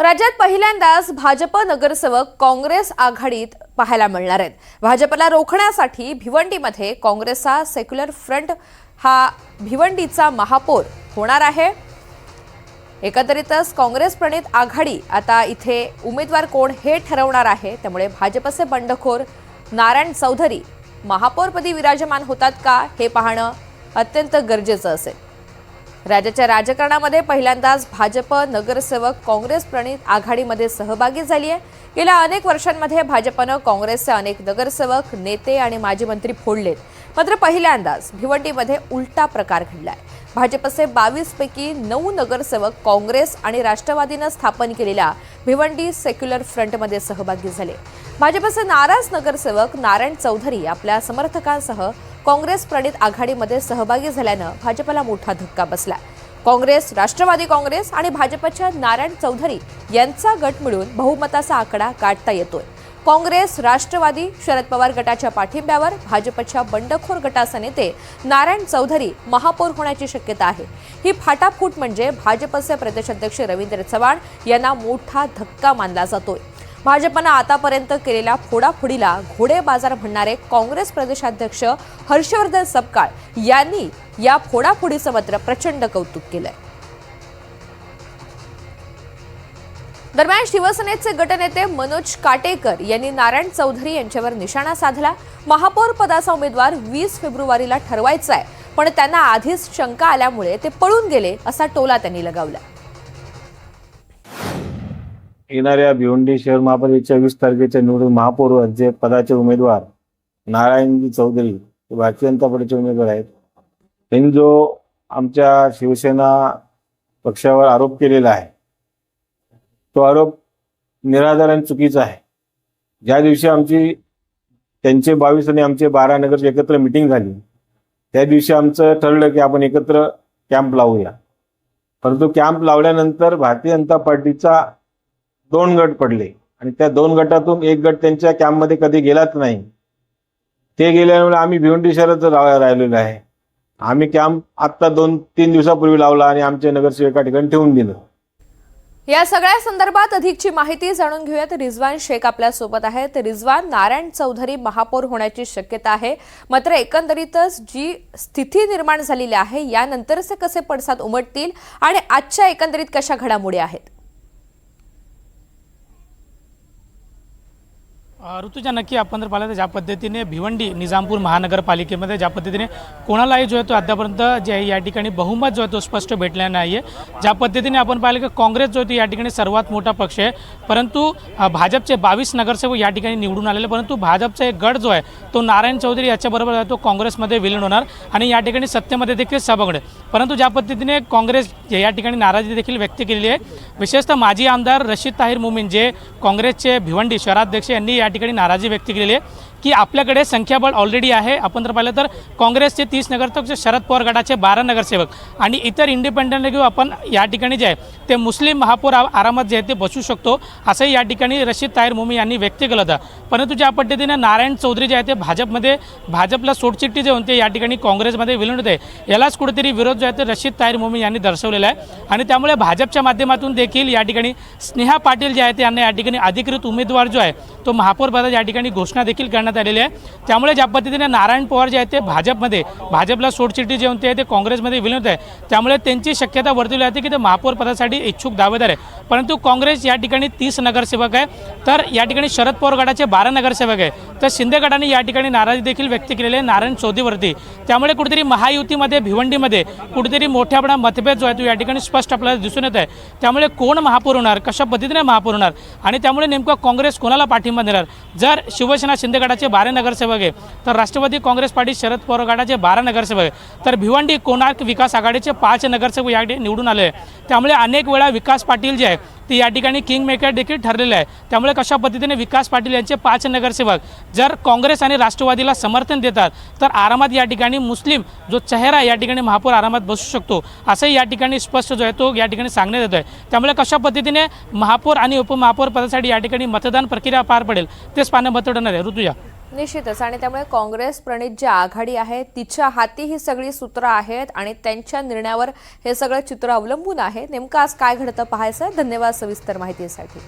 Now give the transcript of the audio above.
राज्यात पहिल्यांदाच भाजप नगरसेवक काँग्रेस आघाडीत पाहायला मिळणार आहेत। भाजपला रोखण्यासाठी भिवंडीमध्ये काँग्रेसचा सेक्युलर फ्रंट हा भिवंडीचा महापौर होणार आहे। एकंदरीतच काँग्रेस प्रणित आघाडी आता इथे उमेदवार कोण हे ठरवणार आहे। त्यामुळे भाजपचे बंडखोर नारायण चौधरी महापौरपदी विराजमान होतात का हे पाहणं अत्यंत गरजेचं असेल। राज्याच्या राजकारणामध्ये पहिल्यांदाच भाजप नगरसेवक काँग्रेस प्रणित आघाडीमध्ये सहभागी झाली आहे। गेल्या अनेक वर्षांमध्ये भाजपनं काँग्रेसचे अनेक नगरसेवक, नेते आणि माजी मंत्री फोडलेत, मात्र पहिल्यांदाच भिवंडीमध्ये उलटा प्रकार घडलाय। भाजपचे 22 पैकी 9 नगरसेवक काँग्रेस आणि राष्ट्रवादीनं स्थापन केलेल्या भिवंडी सेक्युलर फ्रंटमध्ये सहभागी झाले। भाजपचे नाराज नगरसेवक नारायण चौधरी आपल्या समर्थकांसह काँग्रेस प्रणित आघाडीमध्ये सहभागी झाल्यानं भाजपला मोठा धक्का बसला। काँग्रेस, राष्ट्रवादी काँग्रेस आणि भाजपच्या नारायण चौधरी यांचा गट मिळून बहुमताचा आकडा गाठता येतोय। काँग्रेस, राष्ट्रवादी, शरद पवार गटाच्या पाठिंब्यावर भाजपच्या बंडखोर गटाचे नेते नारायण चौधरी महापौर होण्याची शक्यता आहे। ही फाटाफूट म्हणजे भाजपचे प्रदेशाध्यक्ष रवींद्र चव्हाण यांना मोठा धक्का मानला जातोय। भाजपनं आतापर्यंत केलेल्या फोडाफोडीला घोडे बाजार म्हणणारे काँग्रेस प्रदेशाध्यक्ष हर्षवर्धन सपकाळ यांनी या फोडाफोडीचं मात्र प्रचंड कौतुक केलंय। दरम्यान शिवसेनेचे गटनेते मनोज काटेकर यांनी नारायण चौधरी यांच्यावर निशाणा साधला। महापौर पदाचा उमेदवार 20 फेब्रुवारीला ठरवायचा आहे, पण त्यांना आधीच शंका आल्यामुळे ते पळून गेले असा टोला त्यांनी लगावला। येणाऱ्या भिवंडी शहर महापालिकेच्या 20 तारखेच्या निवडणूक महापौर जे पदाचे उमेदवार नारायणजी चौधरी भारतीय जनता पार्टीचे उमेदवार आहेत, त्यांनी जो आमच्या शिवसेना पक्षावर आरोप केलेला आहे तो आरोप निराधार आणि चुकीचा आहे। ज्या दिवशी आमची त्यांचे 22 आणि आमचे 12 नगरची एकत्र मिटिंग झाली त्या दिवशी आमचं ठरलं की आपण एकत्र कॅम्प लावूया, परंतु कॅम्प लावल्यानंतर भारतीय जनता पार्टीचा 2 गट पडले आणि त्या 2 गटातून एक गट त्यांच्या कॅम्पमध्ये कधी गेलाच नाही। ते गेल्यामुळे आम्ही भिवंडी शहरात राहिलेलो आहे। आम्ही कॅम्प आता 2-3 दिवसापूर्वी लावला आणि आमच्या नगरसेवक एका ठिकाणी ठेवून दिलं। या सगळ्या संदर्भात अधिकची माहिती जाणून घेऊयात। रिजवान शेख आपल्या सोबत आहेत। रिजवान, नारायण चौधरी महापौर होण्याची शक्यता आहे, मात्र एकंदरीतच जी स्थिती निर्माण झालेली आहे यानंतरचे कसे पडसाद उमटतील आणि आजच्या एकंदरीत कशा घडामोडी आहेत? ऋतुजा, नक्की आपण जर पाहिलं तर ज्या पद्धतीने भिवंडी निजामपूर महानगरपालिकेमध्ये ज्या पद्धतीने कोणालाही जो आहे तो आतापर्यंत जे आहे या ठिकाणी बहुमत जो आहे तो स्पष्ट भेटला नाही आहे। ज्या पद्धतीने आपण पाहिलं की काँग्रेस जो आहे या ठिकाणी सर्वात मोठा पक्ष आहे, परंतु भाजपचे 22 नगरसेवक या ठिकाणी निवडून आलेले, परंतु भाजपचा एक गट जो आहे तो नारायण चौधरी याच्याबरोबर तो काँग्रेसमध्ये विलीन होणार आणि या ठिकाणी सत्तेमध्ये देखील सहभाग होणार। परंतु ज्या पद्धतीने काँग्रेस या ठिकाणी नाराजी देखील व्यक्त केलेली आहे, विशेषतः माजी आमदार रशीद ताहिर मोमीन जे काँग्रेसचे भिवंडी शहराध्यक्ष यांनी या ठिकाणी नाराजी व्यक्त केलेली आहे की आपल्याकडे संख्याबळ ऑलरेडी आहे। आपण जर पाहिलं तर काँग्रेसचे 30 नगरसेवक, शरद पवार गटाचे 12 नगरसेवक आणि इतर इंडिपेंडंट घेऊन आपण या ठिकाणी जे आहे ते मुस्लिम महापौर आरामात जे आहे ते बसू शकतो असंही या ठिकाणी रशीद ताहिर मोमीन यांनी व्यक्त केलं होतं। परंतु ज्या पद्धतीने नारायण चौधरी जे आहे ते भाजपला सोडचिठ्ठी जे होते या ठिकाणी काँग्रेसमध्ये विलीन होते, यालाच कुठेतरी विरोध जो आहे ते रशीद ताहिर मोमीन यांनी दर्शवलेला आहे आणि त्यामुळे भाजपच्या माध्यमातून देखील या ठिकाणी स्नेहा पाटील जे आहे ते यांना या ठिकाणी अधिकृत उमेदवार जो आहे तो महापौर पदाची या ठिकाणी घोषणा देखील करण्यात आलेली आहे। त्यामुळे ज्या पद्धतीने नारायण पवार जे आहे ते भाजपला सोडचिठ्ठी जे होते ते काँग्रेसमध्ये विलीन होत आहे, त्यामुळे त्यांची शक्यता वर्तवली जाते की ते महापौर पदासाठी इच्छुक दावेदार आहे। परंतु काँग्रेस या ठिकाणी 30 नगरसेवक आहे, तर या ठिकाणी शरद पवार गटाचे 12 नगरसेवक आहे, तर शिंदे गटाने या ठिकाणी नाराजी देखील व्यक्त केलेली आहे नारायण चौधरीवरती। त्यामुळे कुठेतरी महायुतीमध्ये भिवंडीमध्ये कुठेतरी मोठ्या मतभेद जो आहे तो या ठिकाणी स्पष्ट आपल्याला दिसून येत आहे। त्यामुळे कोण महापौर होणार, कशा पद्धतीने महापौर होणार आणि त्यामुळे नेमकं काँग्रेस कोणाला पाठिंबा देणार? जर शिवसेना शिंदे गटाचे 12 नगरसेवक आहे, तर राष्ट्रवादी काँग्रेस पार्टी शरद पवार गटाचे 12 नगरसेवक आहे, तर भिवंडी कोणार्क विकास आघाडीचे 5 नगरसेवक या ठिकाणी निवडून आले आहे। त्यामुळे अनेक वेळा विकास पाटील जे आहे ते या ठिकाणी किंग मेकर देखील ठरलेले आहे। त्यामुळे कशा पद्धतीने विकास पाटील यांचे 5 नगरसेवक जर काँग्रेस आणि राष्ट्रवादीला समर्थन देतात तर आरामात या ठिकाणी मुस्लिम जो चेहरा या ठिकाणी महापौर आरामात बसू शकतो असंही या ठिकाणी स्पष्ट जो आहे तो या ठिकाणी सांगण्यात येत आहे। त्यामुळे कशा पद्धतीने महापौर आणि उपमहापौर पदासाठी या ठिकाणी मतदान प्रक्रिया पार पडेल तेच पाहणं महत्त्वाचं ठरणार आहे। ऋतुजा, निश्चितच आणि त्यामुळे काँग्रेस प्रणित जी आघाडी आहे तिच्या हाती ही सगळी सूत्र आहेत आणि त्यांच्या निर्णयावर हे सगळं चित्र अवलंबून आहे. नेमकं आज काय घडतं पाहायचं. धन्यवाद सविस्तर माहितीसाठी.